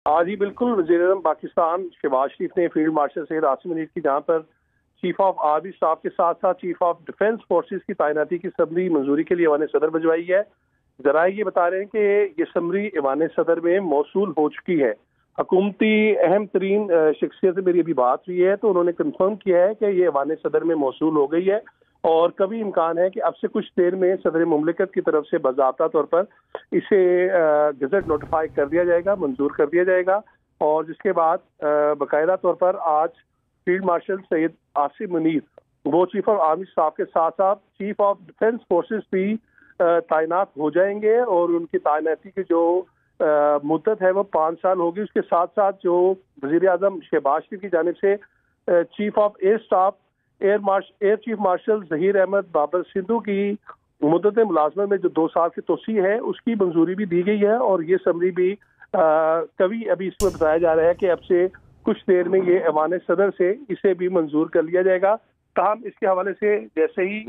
हाँ जी बिल्कुल, वज़ीर-ए-आज़म पाकिस्तान शहबाज शरीफ ने फील्ड मार्शल सैयद आसिम मुनीर की जहाँ पर चीफ ऑफ आर्मी स्टाफ के साथ साथ चीफ ऑफ डिफेंस फोर्सेस की तैनाती की समरी मंजूरी के लिए ऐवान सदर भिजवाई है। जराए ये बता रहे हैं कि ये समरी ऐवान सदर में मौसूल हो चुकी है। हुकूमती अहम तरीन शख्सियत से मेरी अभी बात हुई है तो उन्होंने कंफर्म किया है कि ये ऐवान सदर में मौसूल हो गई है और कभी इम्कान है कि अब से कुछ देर में सदर मुमलिकत की तरफ से बाज़ाब्ता तौर पर इसे गज़ट नोटिफाई कर दिया जाएगा, मंजूर कर दिया जाएगा और जिसके बाद बाकायदा तौर पर आज फील्ड मार्शल सैयद आसिम मुनीर वो चीफ ऑफ आर्मी स्टाफ के साथ साथ चीफ ऑफ डिफेंस फोर्सेस भी तैनात हो जाएंगे और उनकी तैनाती की जो मुद्दत है वो 5 साल होगी। उसके साथ साथ जो वज़ीर-ए-आज़म शहबाज शरीफ की जानिब से chief of air staff air chief marshal Zaheer Ahmed Babar Sidhu की मुद्दत मुलाजमत में जो 2 साल की तोसी है उसकी मंजूरी भी दी गई है और ये समरी भी कभी अभी इसमें बताया जा रहा है कि अब से कुछ देर में ये ऐवान सदर से इसे भी मंजूर कर लिया जाएगा। ताहम इसके हवाले से जैसे ही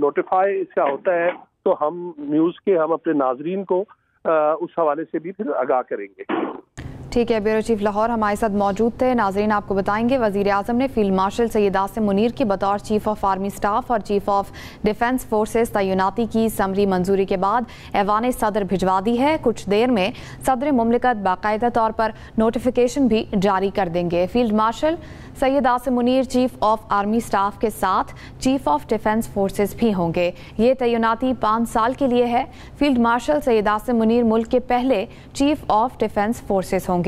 नोटिफाई इसका होता है तो हम न्यूज़ के हम अपने नाजरीन को उस हवाले से भी फिर आगाह करेंगे। ठीक है, ब्यूरो चीफ लाहौर हमारे साथ मौजूद थे। नाजरीन आपको बताएंगे वज़ीर आज़म ने फील्ड मार्शल सैयद आसिम मुनीर की बतौर चीफ ऑफ आर्मी स्टाफ और चीफ ऑफ डिफेंस फोर्सेस तैनाती की समरी मंजूरी के बाद ऐवान सदर भिजवा दी है। कुछ देर में सदर मुमलिकत बाकायदा तौर पर नोटिफिकेशन भी जारी कर देंगे। Field marshal Syed Asim Munir chief of army staff के साथ चीफ ऑफ डिफेंस फोर्सेस भी होंगे। ये तैनाती 5 साल के लिए है। फील्ड मार्शल सैयद आसिम मुनीर मुल्क के पहले चीफ ऑफ डिफेंस फोर्सेस होंगे।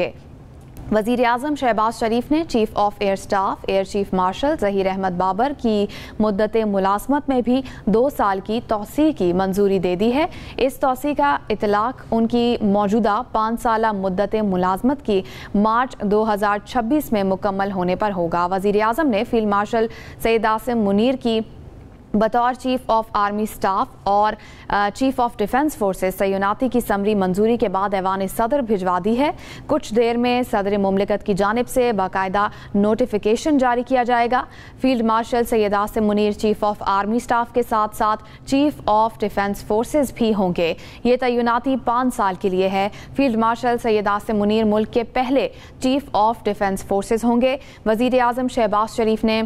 वज़ीर आज़म शहबाज शरीफ ने chief of air staff air chief marshal Zaheer Ahmed Babar की मुद्दत मुलाज़मत में भी 2 साल की तौसी की मंजूरी दे दी है। इस तौसी का इतलाक़ उनकी मौजूदा 5 साला मुद्दत मुलाज़मत की मार्च 2026 में मुकम्मल होने पर होगा। वज़ीर आज़म ने फील्ड मार्शल सैयद आसिम मुनीर की बतौर चीफ ऑफ आर्मी स्टाफ और चीफ ऑफ डिफेंस फोर्सेस तैनाती की समरी मंजूरी के बाद ऐवान सदर भिजवा दी है। कुछ देर में सदर मुमलिकत की जानिब से बाकायदा नोटिफिकेशन जारी किया जाएगा। Field marshal Syed Asim Munir chief of army staff के साथ साथ चीफ ऑफ डिफेंस फोर्सेस भी होंगे। ये तैनाती 5 साल के लिए है। फील्ड मार्शल सैयद आसिम मुनीर मुल्क के पहले चीफ ऑफ डिफेंस फोर्सेस होंगे। वज़ीर आज़म शहबाज शरीफ ने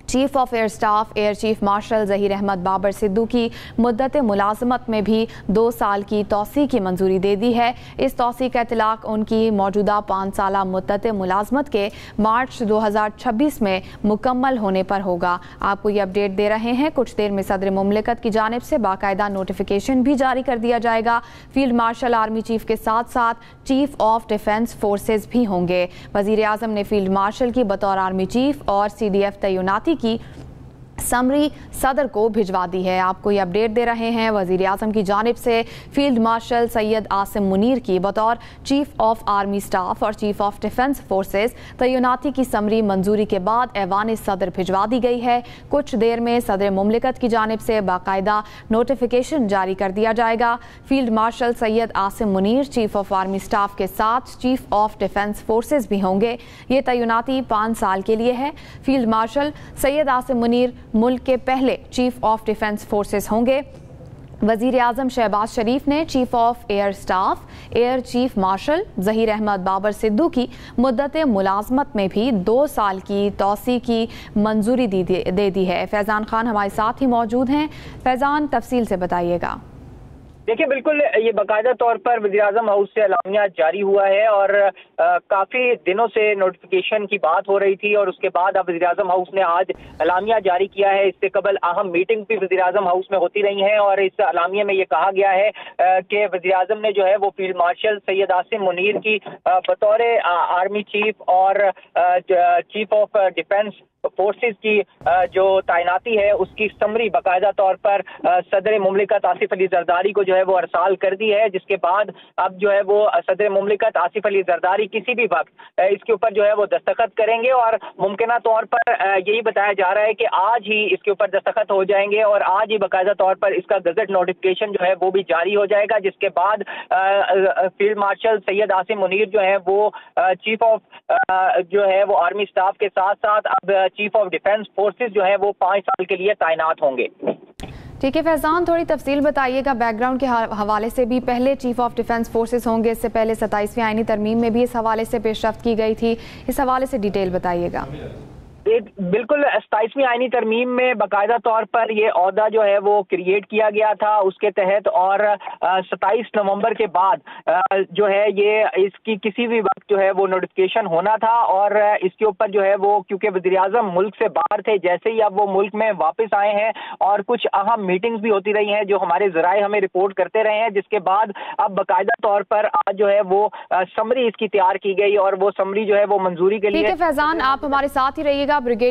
chief of air staff air chief marshal Zaheer Ahmed Babar Sidhu की मुद्दत मुलाजमत में भी 2 साल की तौसी की मंजूरी दे दी है। इस तौसी का इतलाक़ उनकी मौजूदा 5 साला मुद्दत मुलाजमत के मार्च 2026 में मुकम्मल होने पर होगा। आपको ये अपडेट दे रहे हैं। कुछ देर में सदर मुमलिकत की जानिब से बाकायदा नोटिफिकेशन भी जारी कर दिया जाएगा। फील्ड मार्शल आर्मी चीफ के साथ साथ चीफ ऑफ डिफेंस फोर्सेस भी होंगे। वज़ीर आज़म ने फील्ड मार्शल की बतौर आर्मी चीफ और CDF तैनाती की समरी सदर को भिजवा दी है। आपको ये अपडेट दे रहे हैं वज़ीर आज़म की जानिब से फील्ड मार्शल सैयद आसिम मुनीर की बतौर चीफ ऑफ आर्मी स्टाफ और चीफ ऑफ डिफेंस फोर्सेस तैनाती की समरी मंजूरी के बाद ऐवान सदर भिजवा दी गई है। कुछ देर में सदर मुमलिकत की जानिब से बाकायदा नोटिफिकेशन जारी कर दिया जाएगा। Field marshal Syed Asim Munir chief of army staff के साथ चीफ ऑफ डिफेंस फोर्सेस भी होंगे। ये तैनाती 5 साल के लिए है। फील्ड मार्शल सैयद आसिम मुनीर मुल्क के पहले चीफ ऑफ डिफेंस फोर्सेस होंगे। वज़ीर आज़म शहबाज शरीफ ने chief of air staff air chief marshal Zaheer Ahmed Babar Sidhu की मुद्दत मुलाजमत में भी 2 साल की तौसी की मंजूरी दे दी है। फैज़ान खान हमारे साथ ही मौजूद हैं। फैज़ान, तफसील से बताइएगा। देखिए, बिल्कुल ये बाकायदा तौर पर वज़ीर-ए-आज़म हाउस से एलामिया जारी हुआ है और काफ़ी दिनों से नोटिफिकेशन की बात हो रही थी और उसके बाद अब वज़ीर-ए-आज़म हाउस ने आज एलामिया जारी किया है। इससे कबल अहम मीटिंग भी वज़ीर-ए-आज़म हाउस में होती रही हैं और इस एलामिया में ये कहा गया है कि वज़ीर-ए-आज़म ने जो है वो फील्ड मार्शल सैयद आसिम मुनीर की बतौर आर्मी चीफ और चीफ ऑफ डिफेंस फोर्सेस की जो तैनाती है उसकी समरी बाकायदा तौर पर सदर मुमलिकत आसिफ अली जरदारी को जो है वो अरसाल कर दी है, जिसके बाद अब जो है वो सदर मुमलिकत आसिफ अली जरदारी किसी भी वक्त इसके ऊपर जो है वो दस्तखत करेंगे और मुमकिन तौर पर यही बताया जा रहा है कि आज ही इसके ऊपर दस्तखत हो जाएंगे और आज ही बाकायदा तौर पर इसका गजट नोटिफिकेशन जो है वो भी जारी हो जाएगा, जिसके बाद फील्ड मार्शल सैयद आसिम मुनीर जो है वो चीफ ऑफ जो है वो आर्मी स्टाफ के साथ साथ अब चीफ ऑफ डिफेंस फोर्सेस जो है वो 5 साल के लिए तैनात होंगे। ठीक है फैजान, थोड़ी तफसील बताइएगा बैकग्राउंड के हवाले से भी। पहले चीफ ऑफ डिफेंस फोर्सेस होंगे, इससे पहले 27वीं आईनी तरमीम में भी इस हवाले से पेशरफ्त की गई थी, इस हवाले से डिटेल बताइएगा। बिल्कुल 27वीं आईनी तरमीम में बाकायदा तौर पर ये ओहदा जो है वो क्रिएट किया गया था उसके तहत, और 27 नवंबर के बाद जो है ये इसकी किसी भी वक्त जो है वो नोटिफिकेशन होना था, और इसके ऊपर जो है वो क्योंकि वज़ीर-ए-आज़म मुल्क से बाहर थे, जैसे ही अब वो मुल्क में वापस आए हैं और कुछ अहम मीटिंग्स भी होती रही हैं जो हमारे ज़राए हमें रिपोर्ट करते रहे हैं, जिसके बाद अब बाकायदा तौर पर आज जो है वो समरी इसकी तैयार की गई और वो समरी जो है वो मंजूरी के लिए। ठीक है फैजान, आप हमारे साथ ही रहिएगा। ब्रिगेड